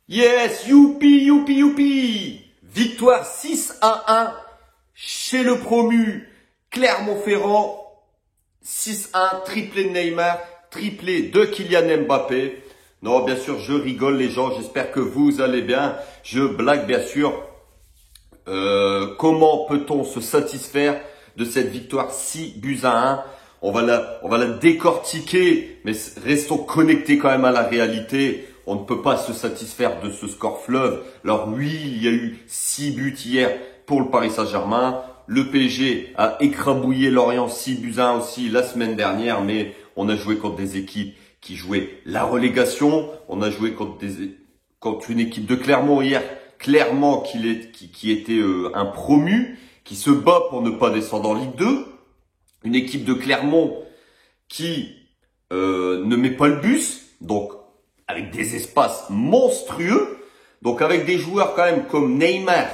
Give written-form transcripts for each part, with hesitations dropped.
Yes, youpi, youpi, youpi. Victoire 6-1 chez le promu Clermont-Ferrand. 6-1, triplé de Neymar, triplé de Kylian Mbappé. Non, bien sûr, je rigole les gens, j'espère que vous allez bien. Je blague bien sûr. Comment peut-on se satisfaire de cette victoire 6-1? On va la décortiquer, mais restons connectés quand même à la réalité. On ne peut pas se satisfaire de ce score fleuve. Alors oui, il y a eu 6 buts hier pour le Paris Saint-Germain. Le PSG a écrabouillé Lorient 6-1 aussi la semaine dernière, mais on a joué contre des équipes qui jouaient la relégation. On a joué contre une équipe de Clermont hier, Clermont qui était un promu, qui se bat pour ne pas descendre en Ligue 2. Une équipe de Clermont qui ne met pas le bus, donc avec des espaces monstrueux, donc avec des joueurs quand même comme Neymar,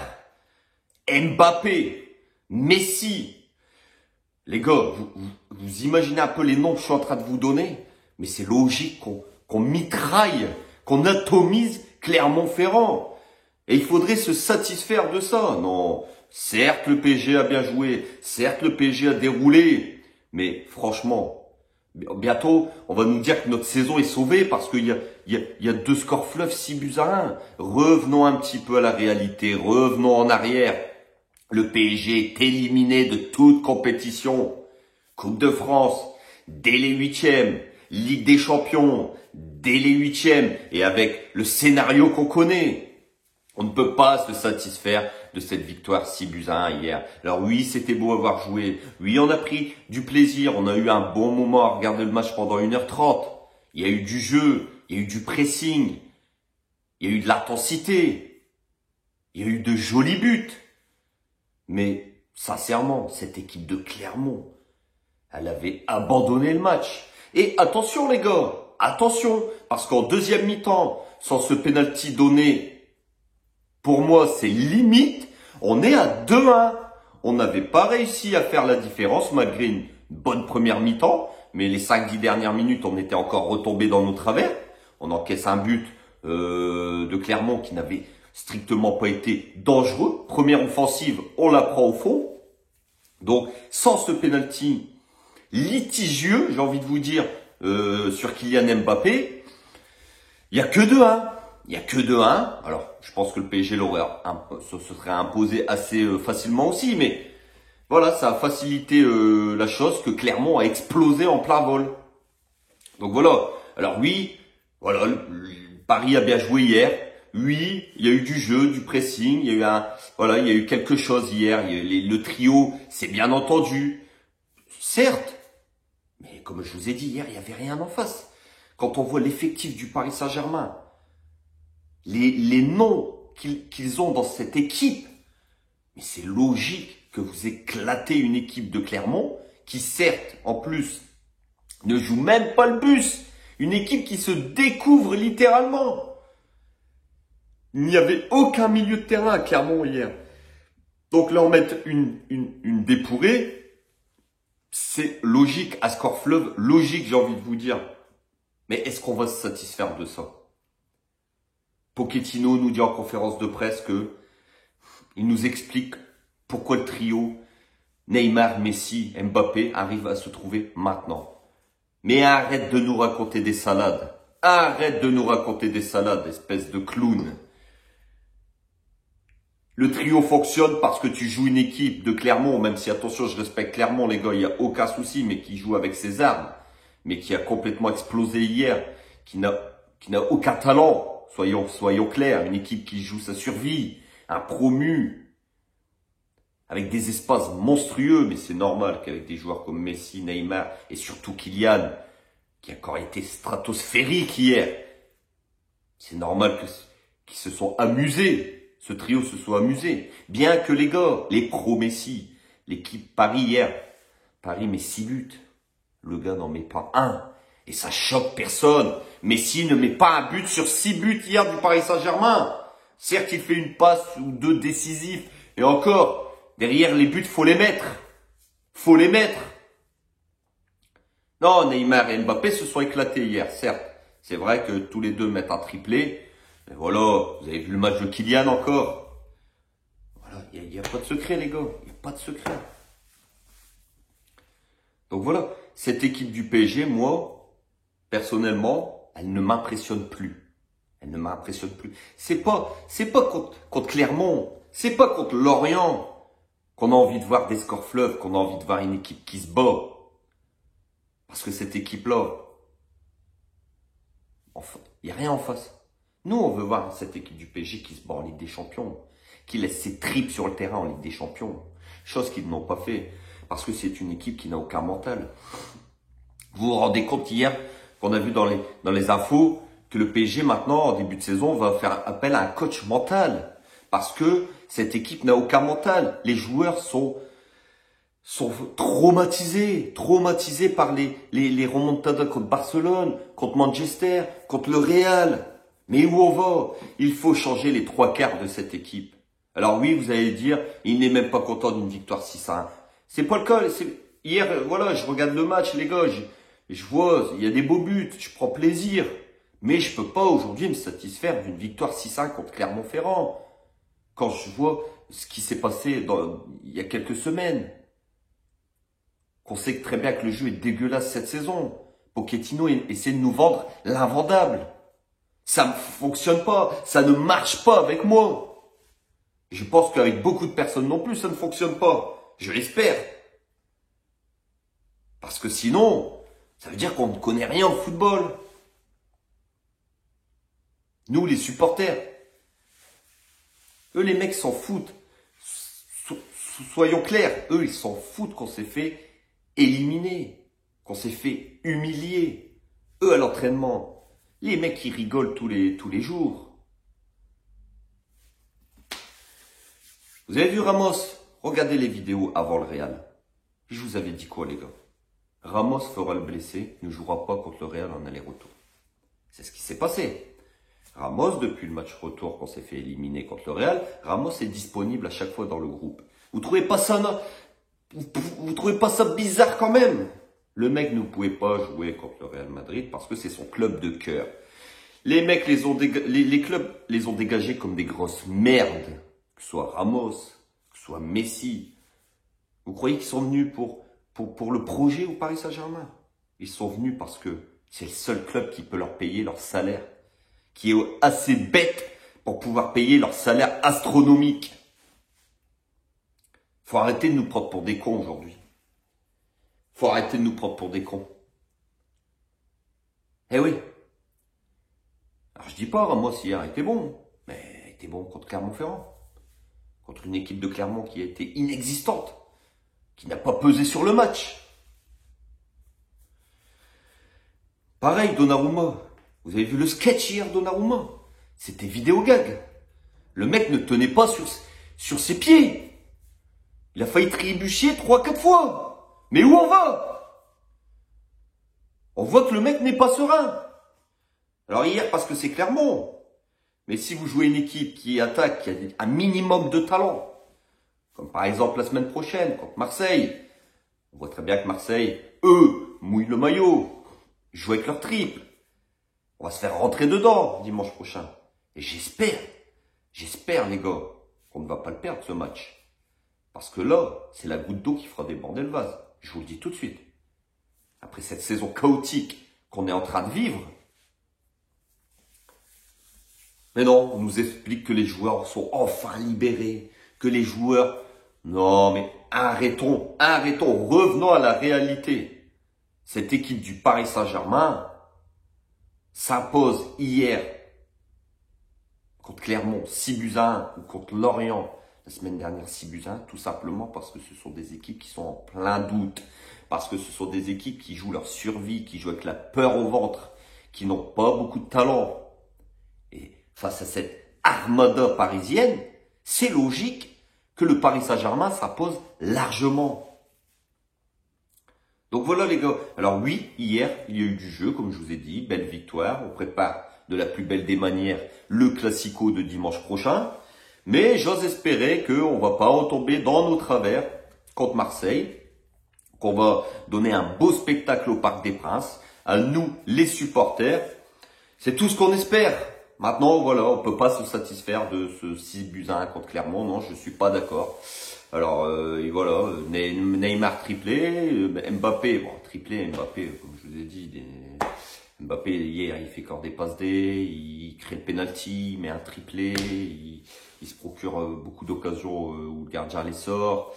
Mbappé, Messi. Les gars, vous imaginez un peu les noms que je suis en train de vous donner, mais c'est logique qu'on mitraille, qu'on atomise Clermont-Ferrand. Et il faudrait se satisfaire de ça. Non, certes le PSG a bien joué, certes le PSG a déroulé, mais franchement, bientôt on va nous dire que notre saison est sauvée parce qu'il y a 2 scores fleuves 6-1. Revenons un petit peu à la réalité, revenons en arrière. Le PSG est éliminé de toute compétition. Coupe de France, dès les 8e, Ligue des Champions, dès les 8e, et avec le scénario qu'on connaît. On ne peut pas se satisfaire de cette victoire 6-1 hier. Alors oui, c'était beau avoir joué. Oui, on a pris du plaisir. On a eu un bon moment à regarder le match pendant 1h30. Il y a eu du jeu. Il y a eu du pressing. Il y a eu de l'intensité. Il y a eu de jolis buts. Mais sincèrement, cette équipe de Clermont, elle avait abandonné le match. Et attention les gars, attention, parce qu'en deuxième mi-temps, sans ce penalty donné, pour moi, c'est limite. On est à 2-1. On n'avait pas réussi à faire la différence malgré une bonne première mi-temps. Mais les 5-10 dernières minutes, on était encore retombé dans nos travers. On encaisse un but de Clermont qui n'avait strictement pas été dangereux. Première offensive, on la prend au fond. Donc, sans ce penalty litigieux, j'ai envie de vous dire, sur Kylian Mbappé, il n'y a que 2-1. Il n'y a que 2-1. Alors, je pense que le PSG se serait imposé assez facilement aussi. Mais voilà, ça a facilité la chose que Clermont a explosé en plein vol. Donc voilà. Alors oui, voilà, Paris a bien joué hier. Oui, il y a eu du jeu, du pressing. Il y a eu il y a eu quelque chose hier. Le trio, c'est bien entendu. Certes. Mais comme je vous ai dit hier, il n'y avait rien en face. Quand on voit l'effectif du Paris Saint-Germain, les noms qu'ils ont dans cette équipe, mais c'est logique que vous éclatez une équipe de Clermont qui certes, en plus, ne joue même pas le bus. Une équipe qui se découvre littéralement. Il n'y avait aucun milieu de terrain à Clermont hier. Donc là, on met une dépourrée. C'est logique, à score fleuve, logique, j'ai envie de vous dire. Mais est-ce qu'on va se satisfaire de ça? Pochettino nous dit en conférence de presse que il nous explique pourquoi le trio Neymar, Messi, Mbappé arrive à se trouver maintenant. Mais arrête de nous raconter des salades. Arrête de nous raconter des salades, espèce de clown. Le trio fonctionne parce que tu joues une équipe de Clermont, même si, attention, je respecte Clermont, les gars, il n'y a aucun souci, mais qui joue avec ses armes, mais qui a complètement explosé hier, qui n'a aucun talent. Soyons clairs, une équipe qui joue sa survie, un promu, avec des espaces monstrueux, mais c'est normal qu'avec des joueurs comme Messi, Neymar et surtout Kylian, qui a encore été stratosphérique hier, c'est normal qu'ils se sont amusés, ce trio se soit amusé. Bien que les gars, les pro-Messi, l'équipe Paris hier, Paris met 6 buts, le gars n'en met pas un. Et ça choque personne. Messi ne met pas un but sur 6 buts hier du Paris Saint-Germain. Certes, il fait une passe ou 2 décisives. Et encore, derrière les buts, faut les mettre. Faut les mettre. Non, Neymar et Mbappé se sont éclatés hier, certes. C'est vrai que tous les deux mettent un triplé. Et voilà, vous avez vu le match de Kylian encore. Voilà, il n'y a pas de secret les gars, il n'y a pas de secret. Donc voilà, cette équipe du PSG, moi, personnellement, elle ne m'impressionne plus. Elle ne m'impressionne plus. C'est pas contre Clermont, c'est pas contre Lorient qu'on a envie de voir des scores fleuves, qu'on a envie de voir une équipe qui se bat. Parce que cette équipe-là, enfin, il n'y a rien en face. Nous, on veut voir cette équipe du PSG qui se bat en Ligue des Champions, qui laisse ses tripes sur le terrain en Ligue des Champions. Chose qu'ils n'ont pas fait, parce que c'est une équipe qui n'a aucun mental. Vous vous rendez compte hier qu'on a vu dans les infos que le PSG maintenant, en début de saison, va faire appel à un coach mental. Parce que cette équipe n'a aucun mental. Les joueurs sont traumatisés par les remontadas contre Barcelone, contre Manchester, contre le Real. Mais où on va? Il faut changer les 3/4 de cette équipe. Alors oui, vous allez dire, il n'est même pas content d'une victoire 6-1. C'est pas le cas. Hier, voilà, je regarde le match, les gars, je vois, il y a des beaux buts, je prends plaisir. Mais je peux pas aujourd'hui me satisfaire d'une victoire 6-1 contre Clermont-Ferrand. Quand je vois ce qui s'est passé il y a quelques semaines. Qu'on sait très bien que le jeu est dégueulasse cette saison. Pochettino essaie de nous vendre l'invendable. Ça ne fonctionne pas, ça ne marche pas avec moi. Je pense qu'avec beaucoup de personnes non plus, ça ne fonctionne pas. Je l'espère. Parce que sinon, ça veut dire qu'on ne connaît rien au football. Nous, les supporters. Eux, les mecs s'en foutent. Soyons clairs, eux, ils s'en foutent qu'on s'est fait éliminer, qu'on s'est fait humilier. Eux, à l'entraînement, les mecs, ils rigolent tous les jours. Vous avez vu Ramos? Regardez les vidéos avant le Real. Je vous avais dit quoi, les gars? Ramos fera le blessé, ne jouera pas contre le Real en aller-retour. C'est ce qui s'est passé. Ramos, depuis le match retour qu'on s'est fait éliminer contre le Real, Ramos est disponible à chaque fois dans le groupe. Vous trouvez pas ça bizarre quand même? Le mec ne pouvait pas jouer contre le Real Madrid parce que c'est son club de cœur. Les mecs les clubs les ont dégagés comme des grosses merdes. Que ce soit Ramos, que ce soit Messi. Vous croyez qu'ils sont venus pour le projet au Paris Saint-Germain? Ils sont venus parce que c'est le seul club qui peut leur payer leur salaire. Qui est assez bête pour pouvoir payer leur salaire astronomique. Faut arrêter de nous prendre pour des cons aujourd'hui. Faut arrêter de nous prendre pour des cons. Eh oui. Alors je dis pas, Ramos hier était bon. Mais il était bon contre Clermont-Ferrand. Contre une équipe de Clermont qui a été inexistante. Qui n'a pas pesé sur le match. Pareil, Donnarumma. Vous avez vu le sketch hier, Donnarumma? C'était vidéo gag. Le mec ne tenait pas sur ses pieds. Il a failli trébucher 3-4 fois. Mais où on va? On voit que le mec n'est pas serein. Alors hier, parce que c'est Clermont. Mais si vous jouez une équipe qui attaque, qui a un minimum de talent, comme par exemple la semaine prochaine contre Marseille, on voit très bien que Marseille, eux, mouillent le maillot, jouent avec leur triple. On va se faire rentrer dedans dimanche prochain. Et j'espère les gars, qu'on ne va pas le perdre ce match. Parce que là, c'est la goutte d'eau qui fera déborder le vase. Je vous le dis tout de suite. Après cette saison chaotique qu'on est en train de vivre. Mais non, on nous explique que les joueurs sont enfin libérés. Que les joueurs... Non, mais arrêtons, revenons à la réalité. Cette équipe du Paris Saint-Germain s'impose hier contre Clermont 6-1 ou contre Lorient la semaine dernière 6-1, tout simplement parce que ce sont des équipes qui sont en plein doute, parce que ce sont des équipes qui jouent leur survie, qui jouent avec la peur au ventre, qui n'ont pas beaucoup de talent. Et face à cette armada parisienne, c'est logique que le Paris Saint-Germain s'impose largement. Donc voilà les gars. Alors oui, hier, il y a eu du jeu, comme je vous ai dit, belle victoire. On prépare de la plus belle des manières le Classico de dimanche prochain. Mais j'ose espérer qu'on va pas retomber dans nos travers contre Marseille. Qu'on va donner un beau spectacle au Parc des Princes. À nous, les supporters. C'est tout ce qu'on espère. Maintenant, voilà, on peut pas se satisfaire de ce 6-1 contre Clermont. Non, je suis pas d'accord. Alors, et voilà, Neymar triplé, Mbappé, bon, triplé, Mbappé, comme je vous ai dit, Mbappé, hier, il fait encore des passes D, il crée le penalty, il met un triplé, il se procure beaucoup d'occasions où le gardien les sort.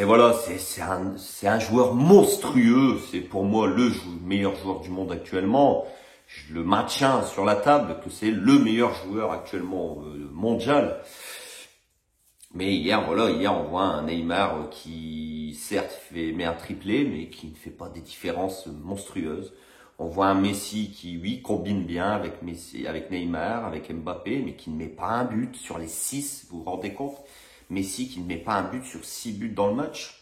Voilà, c'est un joueur monstrueux. C'est pour moi le meilleur joueur du monde actuellement. Je le maintiens sur la table que c'est le meilleur joueur actuellement mondial. Mais hier, voilà, on voit un Neymar qui, certes, met un triplé, mais qui ne fait pas des différences monstrueuses. On voit un Messi qui, oui, combine bien avec Messi, avec Neymar, avec Mbappé, mais qui ne met pas un but sur les 6, vous vous rendez compte? Messi qui ne met pas un but sur 6 buts dans le match.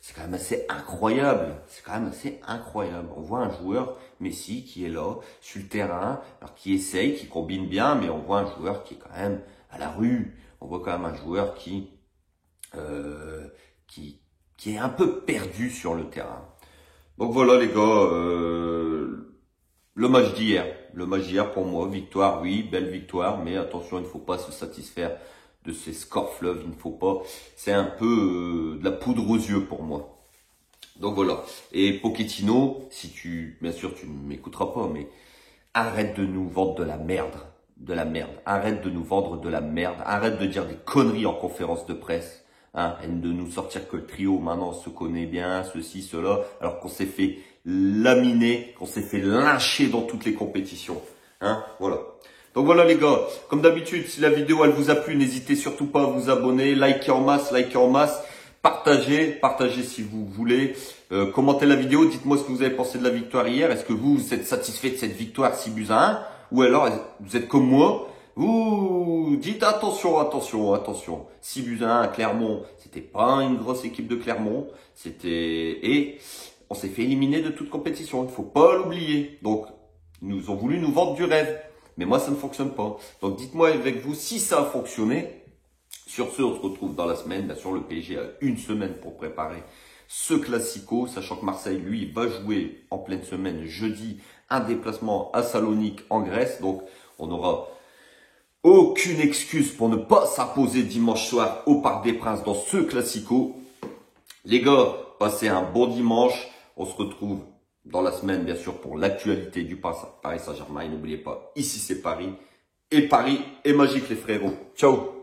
C'est quand même assez incroyable. C'est quand même assez incroyable. On voit un joueur, Messi, qui est là, sur le terrain, alors qui essaye, qui combine bien, mais on voit un joueur qui est quand même à la rue. On voit quand même un joueur qui est un peu perdu sur le terrain. Donc voilà les gars, le match d'hier. Le match d'hier pour moi, victoire, oui, belle victoire, mais attention, il ne faut pas se satisfaire de ces scores fleuves, il ne faut pas, c'est un peu de la poudre aux yeux pour moi. Donc voilà. Et Pochettino, bien sûr tu ne m'écouteras pas, mais arrête de nous vendre de la merde. De la merde. Arrête de nous vendre de la merde. Arrête de dire des conneries en conférence de presse. Hein, et de nous sortir que le trio maintenant se connaît bien, ceci, cela, alors qu'on s'est fait laminer, qu'on s'est fait lyncher dans toutes les compétitions. Hein, voilà. Donc voilà les gars, comme d'habitude, si la vidéo elle vous a plu, n'hésitez surtout pas à vous abonner, likez en masse, partagez si vous voulez, commentez la vidéo, dites-moi ce que vous avez pensé de la victoire hier, est-ce que vous êtes satisfait de cette victoire 6-1, ou alors vous êtes comme moi, vous dites attention, 6-1 à Clermont, c'était pas une grosse équipe de Clermont, et on s'est fait éliminer de toute compétition, il ne faut pas l'oublier, donc ils ont voulu nous vendre du rêve. Mais moi, ça ne fonctionne pas. Donc, dites-moi avec vous si ça a fonctionné. Sur ce, on se retrouve dans la semaine. Bien sûr, le PSG a une semaine pour préparer ce classico, sachant que Marseille, lui, va jouer en pleine semaine, jeudi, un déplacement à Salonique en Grèce. Donc, on n'aura aucune excuse pour ne pas s'imposer dimanche soir au Parc des Princes dans ce classico. Les gars, passez un bon dimanche. On se retrouve dans la semaine, bien sûr, pour l'actualité du Paris Saint-Germain. N'oubliez pas, ici c'est Paris. Et Paris est magique, les frérots. Ciao!